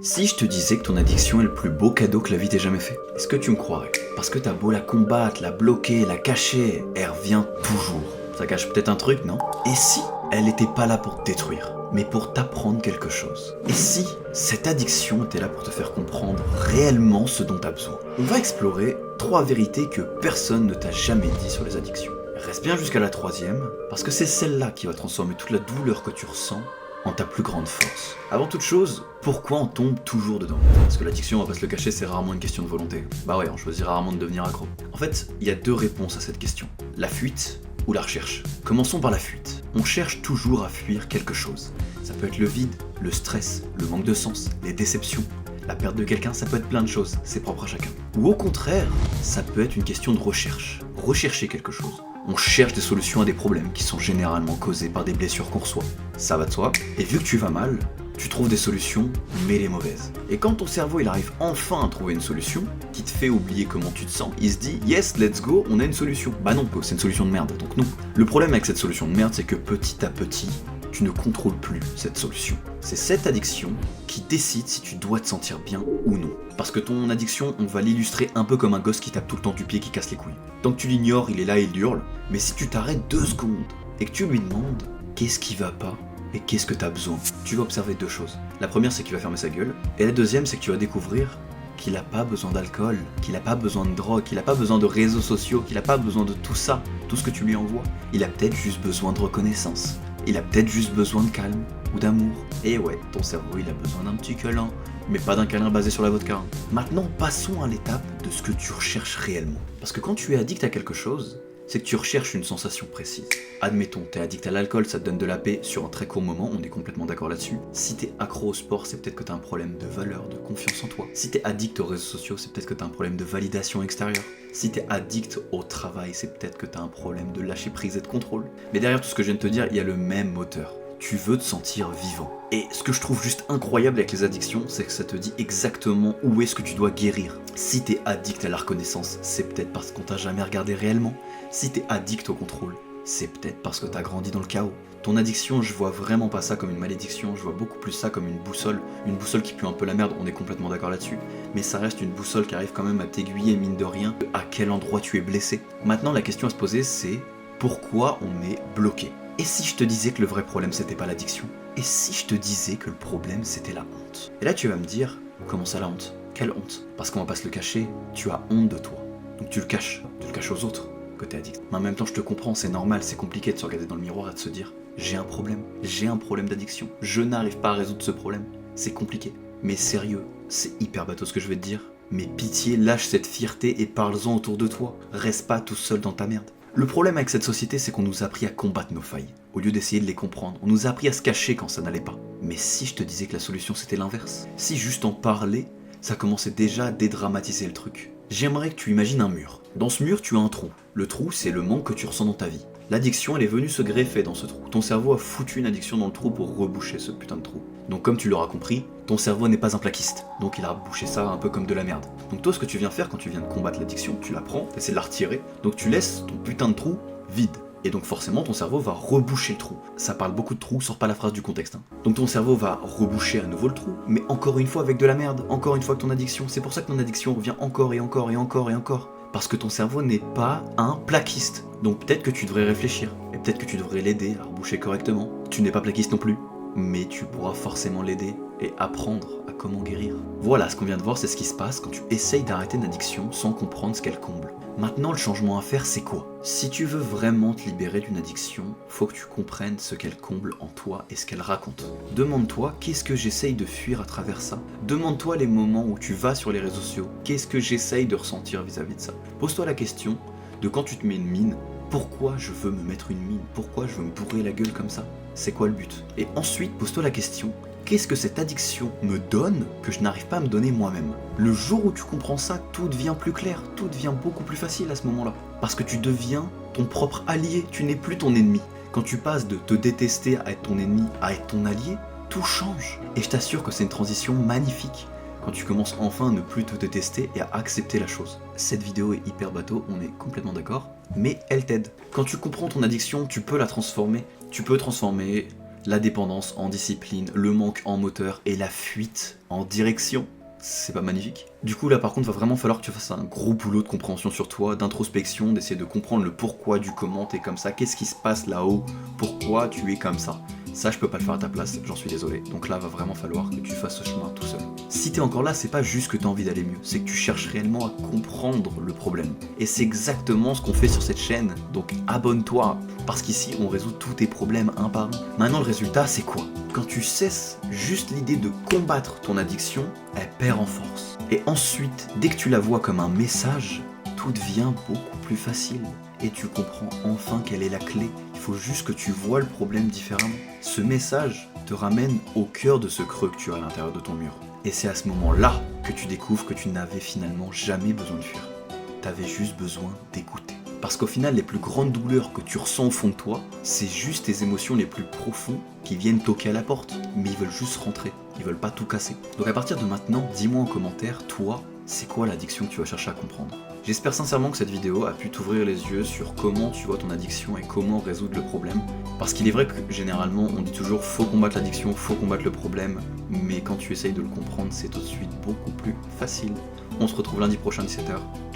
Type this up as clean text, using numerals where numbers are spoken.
Si je te disais que ton addiction est le plus beau cadeau que la vie t'ait jamais fait, est-ce que tu me croirais? Parce que t'as beau la combattre, la bloquer, la cacher, elle revient toujours. Ça cache peut-être un truc, non? Et si elle n'était pas là pour te détruire, mais pour t'apprendre quelque chose? Et si cette addiction était là pour te faire comprendre réellement ce dont t'as besoin? On va explorer 3 vérités que personne ne t'a jamais dit sur les addictions. Reste bien jusqu'à la 3e, parce que c'est celle-là qui va transformer toute la douleur que tu ressens en ta plus grande force. Avant toute chose, pourquoi on tombe toujours dedans? Parce que l'addiction, on va pas se le cacher, c'est rarement une question de volonté. Bah ouais, on choisit rarement de devenir accro. En fait, il y a 2 réponses à cette question. La fuite ou la recherche. Commençons par la fuite. On cherche toujours à fuir quelque chose. Ça peut être le vide, le stress, le manque de sens, les déceptions. La perte de quelqu'un, ça peut être plein de choses, c'est propre à chacun. Ou au contraire, ça peut être une question de recherche. Rechercher quelque chose. On cherche des solutions à des problèmes qui sont généralement causés par des blessures qu'on reçoit. Ça va de soi. Et vu que tu vas mal, tu trouves des solutions, mais les mauvaises. Et quand ton cerveau il arrive enfin à trouver une solution, qui te fait oublier comment tu te sens, il se dit « Yes, let's go, on a une solution ». Bah non, c'est une solution de merde, donc non. Le problème avec cette solution de merde, c'est que petit à petit, tu ne contrôles plus cette solution. C'est cette addiction qui décide si tu dois te sentir bien ou non. Parce que ton addiction, on va l'illustrer un peu comme un gosse qui tape tout le temps du pied qui casse les couilles. Tant que tu l'ignores, il est là et il hurle. Mais si tu t'arrêtes 2 secondes et que tu lui demandes qu'est-ce qui va pas et qu'est-ce que t'as besoin, tu vas observer 2 choses. La première, c'est qu'il va fermer sa gueule. Et la deuxième, c'est que tu vas découvrir qu'il n'a pas besoin d'alcool, qu'il n'a pas besoin de drogue, qu'il n'a pas besoin de réseaux sociaux, qu'il n'a pas besoin de tout ça, tout ce que tu lui envoies. Il a peut-être juste besoin de reconnaissance. Il a peut-être juste besoin de calme ou d'amour. Et ouais, ton cerveau, il a besoin d'un petit câlin, mais pas d'un câlin basé sur la vodka. Maintenant, passons à l'étape de ce que tu recherches réellement. Parce que quand tu es addict à quelque chose, c'est que tu recherches une sensation précise. Admettons, t'es addict à l'alcool, ça te donne de la paix sur un très court moment, on est complètement d'accord là-dessus. Si t'es accro au sport, c'est peut-être que t'as un problème de valeur, de confiance en toi. Si t'es addict aux réseaux sociaux, c'est peut-être que t'as un problème de validation extérieure. Si t'es addict au travail, c'est peut-être que t'as un problème de lâcher prise et de contrôle. Mais derrière tout ce que je viens de te dire, il y a le même moteur. Tu veux te sentir vivant. Et ce que je trouve juste incroyable avec les addictions, c'est que ça te dit exactement où est-ce que tu dois guérir. Si t'es addict à la reconnaissance, c'est peut-être parce qu'on t'a jamais regardé réellement. Si t'es addict au contrôle, c'est peut-être parce que t'as grandi dans le chaos. Ton addiction, je vois vraiment pas ça comme une malédiction, je vois beaucoup plus ça comme une boussole qui pue un peu la merde, on est complètement d'accord là-dessus, mais ça reste une boussole qui arrive quand même à t'aiguiller mine de rien à quel endroit tu es blessé. Maintenant la question à se poser c'est pourquoi on est bloqué? Et si je te disais que le vrai problème c'était pas l'addiction? Et si je te disais que le problème c'était la honte? Et là tu vas me dire, comment ça la honte? Quelle honte? Parce qu'on va pas se le cacher, tu as honte de toi. Donc tu le caches aux autres que t'es addict. Mais en même temps je te comprends, c'est normal, c'est compliqué de se regarder dans le miroir et de se dire j'ai un problème d'addiction, je n'arrive pas à résoudre ce problème, c'est compliqué. Mais sérieux, c'est hyper bateau ce que je vais te dire, mais pitié, lâche cette fierté et parle-en autour de toi, reste pas tout seul dans ta merde. Le problème avec cette société, c'est qu'on nous a appris à combattre nos failles, au lieu d'essayer de les comprendre. On nous a appris à se cacher quand ça n'allait pas. Mais si je te disais que la solution c'était l'inverse, si juste en parler, ça commençait déjà à dédramatiser le truc. J'aimerais que tu imagines un mur. Dans ce mur, tu as un trou. Le trou, c'est le manque que tu ressens dans ta vie. L'addiction, elle est venue se greffer dans ce trou. Ton cerveau a foutu une addiction dans le trou pour reboucher ce putain de trou. Donc comme tu l'auras compris, ton cerveau n'est pas un plaquiste. Donc il a rebouché ça un peu comme de la merde. Donc toi, ce que tu viens faire quand tu viens de combattre l'addiction, tu la prends, tu essaies de la retirer, donc tu laisses ton putain de trou vide. Et donc forcément, ton cerveau va reboucher le trou. Ça parle beaucoup de trous, sors pas la phrase du contexte. Donc ton cerveau va reboucher à nouveau le trou, mais encore une fois avec de la merde, encore une fois avec ton addiction. C'est pour ça que ton addiction revient encore et encore et encore et encore. Parce que ton cerveau n'est pas un plaquiste. Donc peut-être que tu devrais réfléchir, et peut-être que tu devrais l'aider à reboucher correctement. Tu n'es pas plaquiste non plus, mais tu pourras forcément l'aider et apprendre à comment guérir. Voilà, ce qu'on vient de voir, c'est ce qui se passe quand tu essayes d'arrêter une addiction sans comprendre ce qu'elle comble. Maintenant, le changement à faire, c'est quoi? Si tu veux vraiment te libérer d'une addiction, faut que tu comprennes ce qu'elle comble en toi et ce qu'elle raconte. Demande-toi, qu'est-ce que j'essaye de fuir à travers ça? Demande-toi les moments où tu vas sur les réseaux sociaux, qu'est-ce que j'essaye de ressentir vis-à-vis de ça? Pose-toi la question de quand tu te mets une mine, pourquoi je veux me mettre une mine? Pourquoi je veux me bourrer la gueule comme ça? C'est quoi le but? Et ensuite, pose-toi la question, qu'est-ce que cette addiction me donne que je n'arrive pas à me donner moi-même? Le jour où tu comprends ça, tout devient plus clair, tout devient beaucoup plus facile à ce moment-là. Parce que tu deviens ton propre allié, tu n'es plus ton ennemi. Quand tu passes de te détester à être ton ennemi, à être ton allié, tout change. Et je t'assure que c'est une transition magnifique. Quand tu commences enfin à ne plus te détester et à accepter la chose. Cette vidéo est hyper bateau, on est complètement d'accord, mais elle t'aide. Quand tu comprends ton addiction, tu peux la transformer. Tu peux transformer La dépendance en discipline, le manque en moteur et la fuite en direction. C'est pas magnifique? Du coup là par contre va vraiment falloir que tu fasses un gros boulot de compréhension sur toi, d'introspection, d'essayer de comprendre le pourquoi du comment t'es comme ça, qu'est-ce qui se passe là-haut, pourquoi tu es comme ça. Ça je peux pas le faire à ta place, j'en suis désolé. Donc là va vraiment falloir que tu fasses ce chemin tout seul. Si t'es encore là, c'est pas juste que t'as envie d'aller mieux, c'est que tu cherches réellement à comprendre le problème. Et c'est exactement ce qu'on fait sur cette chaîne, donc abonne-toi, parce qu'ici on résout tous tes problèmes un par un. Maintenant le résultat c'est quoi? Quand tu cesses juste l'idée de combattre ton addiction, elle perd en force. Et ensuite, dès que tu la vois comme un message, tout devient beaucoup plus facile. Et tu comprends enfin quelle est la clé. Il faut juste que tu vois le problème différemment. Ce message te ramène au cœur de ce creux que tu as à l'intérieur de ton mur. Et c'est à ce moment-là que tu découvres que tu n'avais finalement jamais besoin de fuir. T'avais juste besoin d'écouter. Parce qu'au final, les plus grandes douleurs que tu ressens au fond de toi, c'est juste tes émotions les plus profondes qui viennent toquer à la porte. Mais ils veulent juste rentrer, ils veulent pas tout casser. Donc à partir de maintenant, dis-moi en commentaire, toi, c'est quoi l'addiction que tu vas chercher à comprendre? J'espère sincèrement que cette vidéo a pu t'ouvrir les yeux sur comment tu vois ton addiction et comment résoudre le problème. Parce qu'il est vrai que généralement, on dit toujours faut combattre l'addiction, faut combattre le problème, mais quand tu essayes de le comprendre, c'est tout de suite beaucoup plus facile. On se retrouve lundi prochain 17h. Ciao.